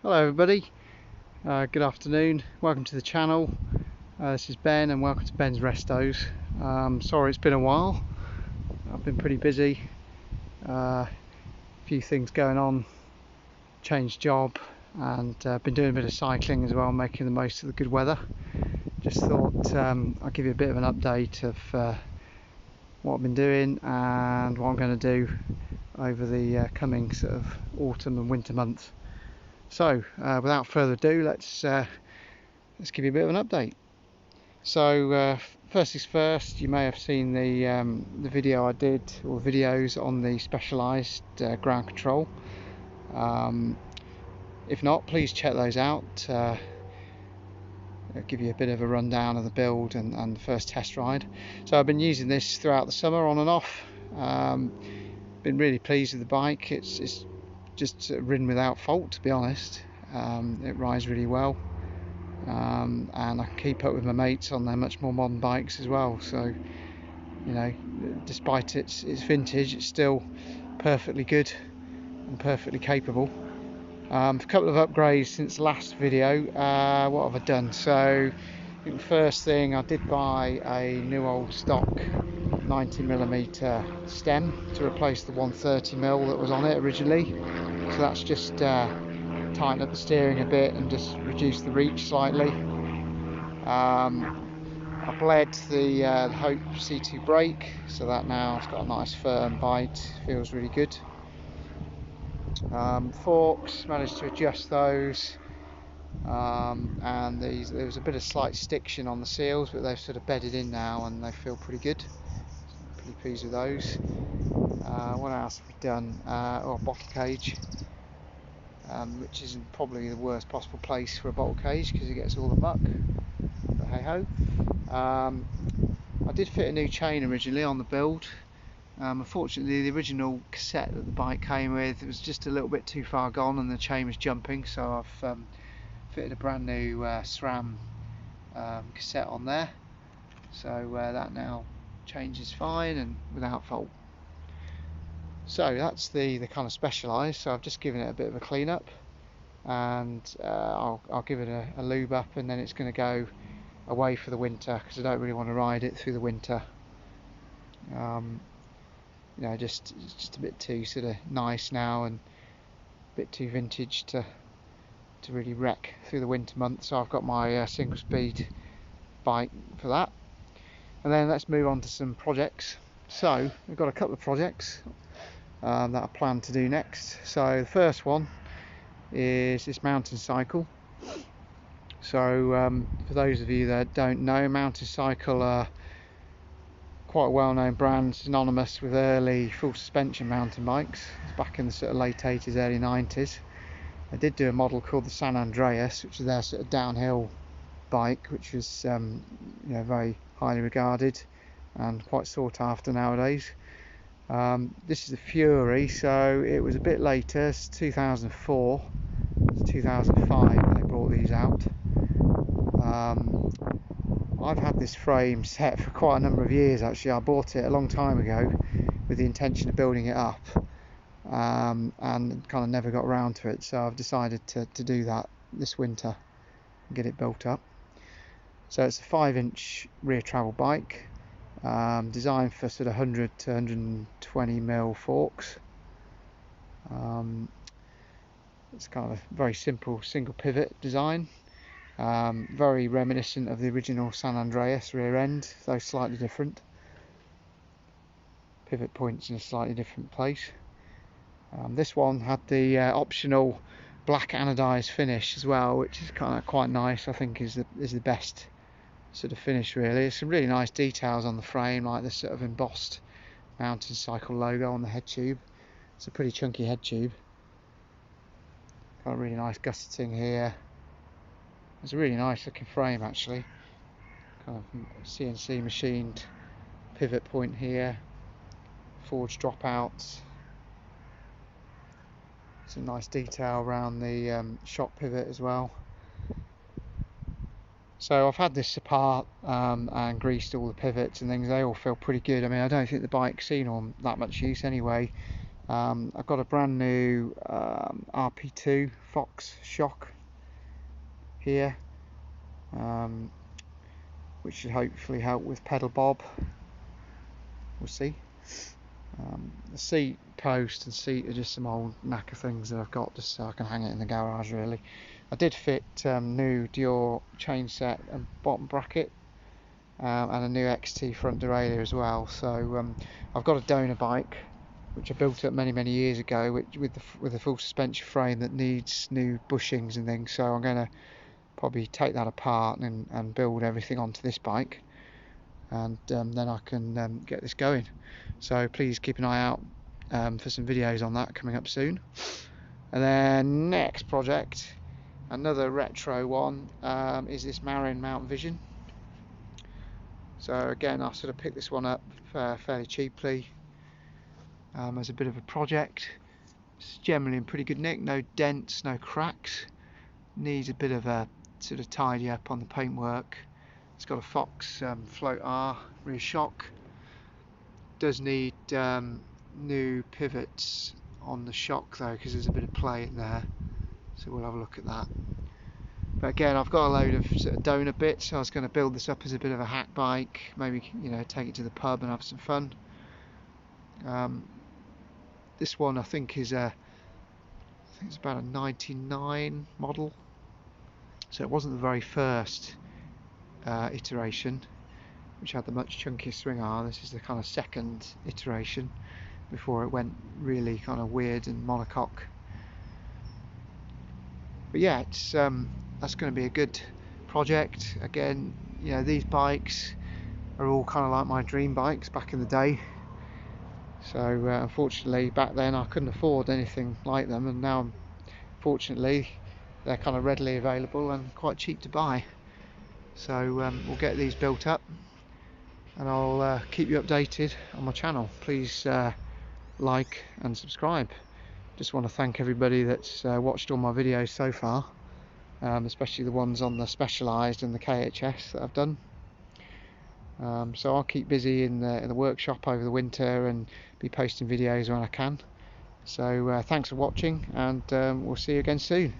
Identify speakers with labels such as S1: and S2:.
S1: Hello everybody, good afternoon, welcome to the channel. This is Ben and welcome to Ben's Restos. Sorry it's been a while, I've been pretty busy, a few things going on, changed job, and been doing a bit of cycling as well, making the most of the good weather. Just thought I'll give you a bit of an update of what I've been doing and what I'm going to do over the coming sort of autumn and winter months. So without further ado, let's give you a bit of an update. So first things first, you may have seen the video I did, or videos on the specialised ground control. If not, please check those out. I'll give you a bit of a rundown of the build and the first test ride. So I've been using this throughout the summer on and off. Been really pleased with the bike. It's just ridden without fault, to be honest. It rides really well, and I can keep up with my mates on their much more modern bikes as well. So, you know, despite its vintage, it's still perfectly good and perfectly capable. A couple of upgrades since the last video. What have I done? So I think the first thing, I did buy a new old stock 90mm stem to replace the 130mm that was on it originally. So that's just tighten up the steering a bit and just reduce the reach slightly. I bled the Hope C2 brake, so that now it's got a nice firm bite, feels really good. Forks, managed to adjust those, and there was a bit of slight stiction on the seals, but they've sort of bedded in now and they feel pretty good. Pretty pleased with those. What else have we done? Bottle cage, which isn't probably the worst possible place for a bottle cage because it gets all the muck, but hey ho. I did fit a new chain originally on the build. Unfortunately, the original cassette that the bike came with, it was just a little bit too far gone and the chain was jumping, so I've fitted a brand new SRAM cassette on there, so that now changes fine and without fault. So that's the kind of specialised, so I've just given it a bit of a clean up, and I'll give it a lube up, and then it's going to go away for the winter because I don't really want to ride it through the winter. You know, just a bit too sort of nice now and a bit too vintage to really wreck through the winter months. So I've got my single speed bike for that. And then let's move on to some projects. So we've got a couple of projects that I plan to do next. So the first one is this mountain cycle. So for those of you that don't know, Mountain Cycle are quite a well-known brand, synonymous with early full suspension mountain bikes. It's back in the sort of late 80s, early 90s. They did do a model called the San Andreas, which is their sort of downhill bike, which was you know, very highly regarded and quite sought after nowadays. This is the Fury, so it was a bit later. It's 2004 to 2005 when they brought these out. I've had this frame set for quite a number of years actually. I bought it a long time ago with the intention of building it up, and kind of never got around to it, so I've decided to do that this winter and get it built up. So it's a 5-inch rear travel bike, designed for sort of 100 to 120mm forks. It's kind of a very simple single pivot design. Very reminiscent of the original San Andreas rear end, though slightly different. Pivot points in a slightly different place. This one had the optional black anodized finish as well, which is kind of quite nice. I think is the best sort of finish really. There's some really nice details on the frame, like this sort of embossed Mountain Cycle logo on the head tube. It's a pretty chunky head tube. Got a really nice gusseting here. It's a really nice looking frame actually, kind of CNC machined pivot point here, forged dropouts, some nice detail around the shock pivot as well. So I've had this apart and greased all the pivots and things. They all feel pretty good. I mean, I don't think the bike's seen on that much use anyway. I've got a brand new RP2 Fox shock here, which should hopefully help with pedal bob. We'll see. The seat post and seat are just some old knacker things that I've got just so I can hang it in the garage really. I did fit new Dior chain set and bottom bracket, and a new XT front derailleur as well. So I've got a donor bike which I built up many years ago, with a full suspension frame that needs new bushings and things. So I'm going to probably take that apart and build everything onto this bike, and then I can get this going. So please keep an eye out for some videos on that coming up soon. And then next project, another retro one, is this Marin Mountain Vision. So again, I sort of picked this one up fairly cheaply as a bit of a project. It's generally in pretty good nick, no dents, no cracks. Needs a bit of a sort of tidy up on the paintwork. It's got a Fox Float R rear shock. Does need new pivots on the shock though, because there's a bit of play in there, so we'll have a look at that. But again, I've got a load of sort of donor bits, so I was going to build this up as a bit of a hack bike, maybe, you know, take it to the pub and have some fun. This one I think is I think it's about a 99 model, so it wasn't the very first iteration which had the much chunkier swing arm. This is the kind of second iteration before it went really kind of weird and monocoque. But yeah, it's that's going to be a good project. Again, you know, these bikes are all kind of like my dream bikes back in the day. So unfortunately back then I couldn't afford anything like them, and now fortunately they're kind of readily available and quite cheap to buy. So we'll get these built up, and I'll keep you updated on my channel. Please like and subscribe. Just want to thank everybody that's watched all my videos so far, especially the ones on the Specialized and the KHS that I've done. So I'll keep busy in the workshop over the winter and be posting videos when I can. So thanks for watching, and we'll see you again soon.